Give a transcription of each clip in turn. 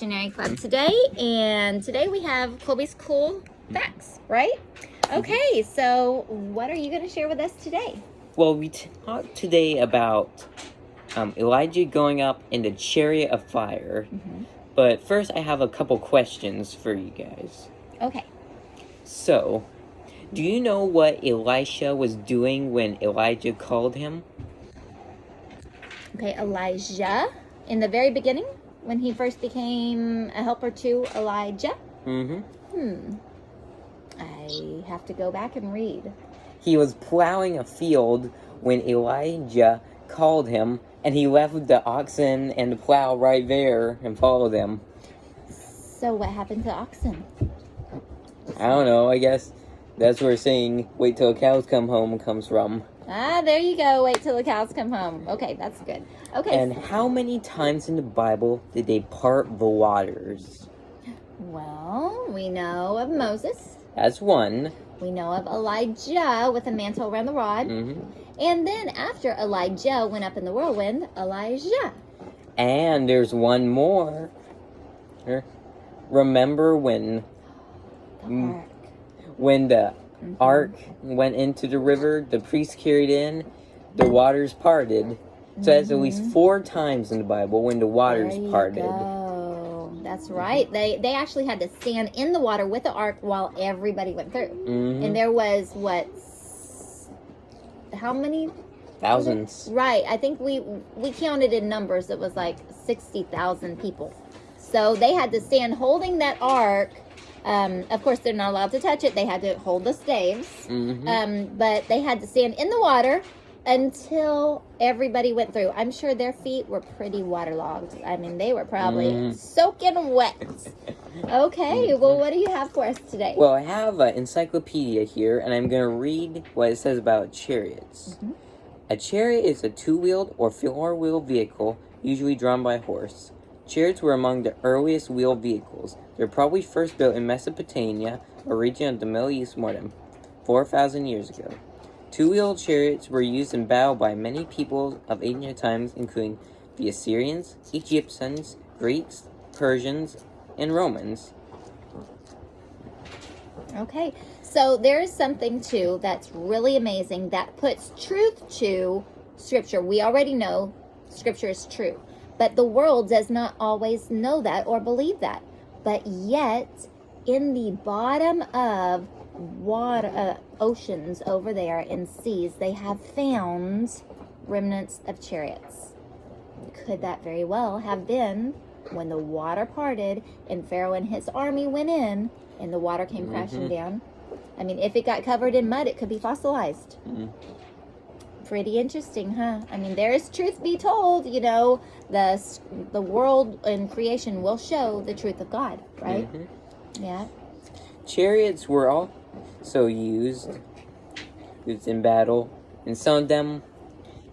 Missionary Club today, and today we have Colby's cool facts, right? Okay, so what are you going to share with us today? Well, we talked today about Elijah going up in the chariot of fire. But first, I have a couple questions for you guys. Okay. So, do you know what Elisha was doing when Elijah called him? Okay, Elijah, in the very beginning, when he first became a helper to Elijah? I have to go back and read. He was plowing a field when Elijah called him, and he left the oxen and the plow right there and followed them. So what happened to oxen? I don't know, I guess that's where saying, wait till the cows come home comes from. Ah, there you go. Wait till the cows come home. Okay, that's good. Okay. And how many times in the Bible did they part the waters? Well, we know of Moses. That's one. We know of Elijah with a mantle around the rod. And then after Elijah went up in the whirlwind, Elijah. And there's one more. Remember when the ark went into the river, the priest carried in, the waters parted. So that's at least 4 times in the Bible when the waters parted. Go. That's right. They actually had to stand in the water with the ark while everybody went through. And there was how many? Thousands. Right. I think we counted in numbers. It was like 60,000 people. So they had to stand holding that ark. Of course, they're not allowed to touch it. They had to hold the staves. But they had to stand in the water until everybody went through. I'm sure their feet were pretty waterlogged. I mean, they were probably soaking wet. Okay, well, what do you have for us today? Well, I have an encyclopedia here, and I'm going to read what it says about chariots. A chariot is a 2-wheeled or 4-wheeled vehicle, usually drawn by a horse. Chariots were among the earliest wheeled vehicles. They were probably first built in Mesopotamia, a region of the Middle East, more than 4,000 years ago. 2-wheeled chariots were used in battle by many peoples of ancient times, including the Assyrians, Egyptians, Greeks, Persians, and Romans. Okay, so there's something, too, that's really amazing that puts truth to Scripture. We already know Scripture is true, but the world does not always know that or believe that. But yet, in the bottom of water, oceans over there and seas, they have found remnants of chariots. Could that very well have been when the water parted and Pharaoh and his army went in and the water came crashing down? I mean, if it got covered in mud, it could be fossilized. Pretty interesting, huh? I mean, there is truth be told, you know, the world and creation will show the truth of God, right? Yeah. Chariots were also used in battle, and some of them,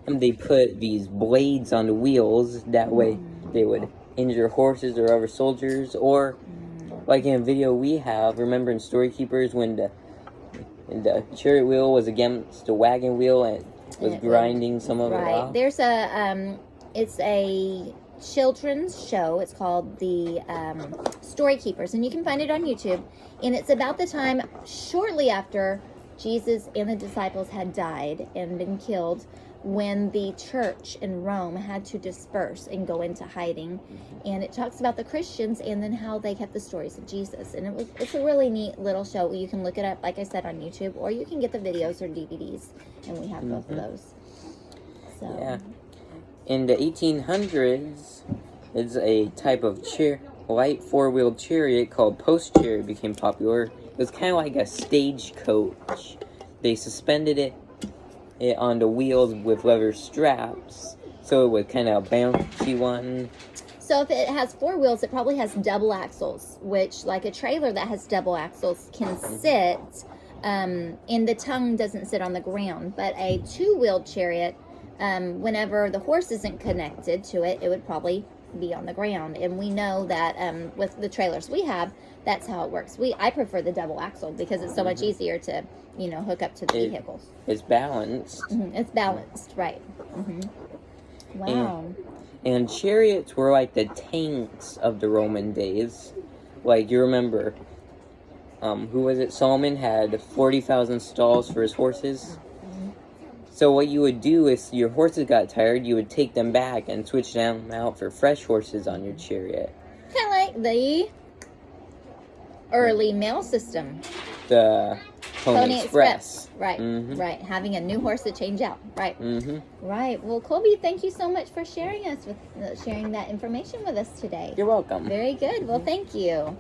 they put these blades on the wheels. That way they would injure horses or other soldiers, or like in a video we have, remember in Story Keepers when the chariot wheel was against the wagon wheel and was grinding some of it off? There's it's a children's show. It's called the Story Keepers, and you can find it on YouTube. And it's about the time shortly after Jesus and the disciples had died and been killed, when the church in Rome had to disperse and go into hiding. And it talks about the Christians and then how they kept the stories of Jesus. And it's a really neat little show. You can look it up, like I said, on YouTube, or you can get the videos or DVDs, and we have both of those. So. Yeah. In the 1800s, it's a type of light 4-wheeled chariot called post chariot became popular. It was kind of like a stagecoach. They suspended it on the wheels with leather straps, so it was kind of a bouncy one. So if it has 4 wheels, it probably has double axles, which, like a trailer that has double axles, can sit, and the tongue doesn't sit on the ground. But a 2-wheeled chariot, whenever the horse isn't connected to it, it would probably be on the ground. And we know that with the trailers we have, that's how it works. I prefer the double axle because it's so much easier to, hook up to the vehicles. It's balanced. It's balanced, right. Wow. And chariots were like the tanks of the Roman days. Like, you remember, who was it? Solomon had 40,000 stalls for his horses. So what you would do is your horses got tired, you would take them back and switch them out for fresh horses on your chariot. Kind of like the early mail system. The Pony Express. Right, Mhm. right. Having a new horse to change out. Right. Mm-hmm. Right. Well, Colby, thank you so much for sharing that information with us today. You're welcome. Very good. Well, thank you.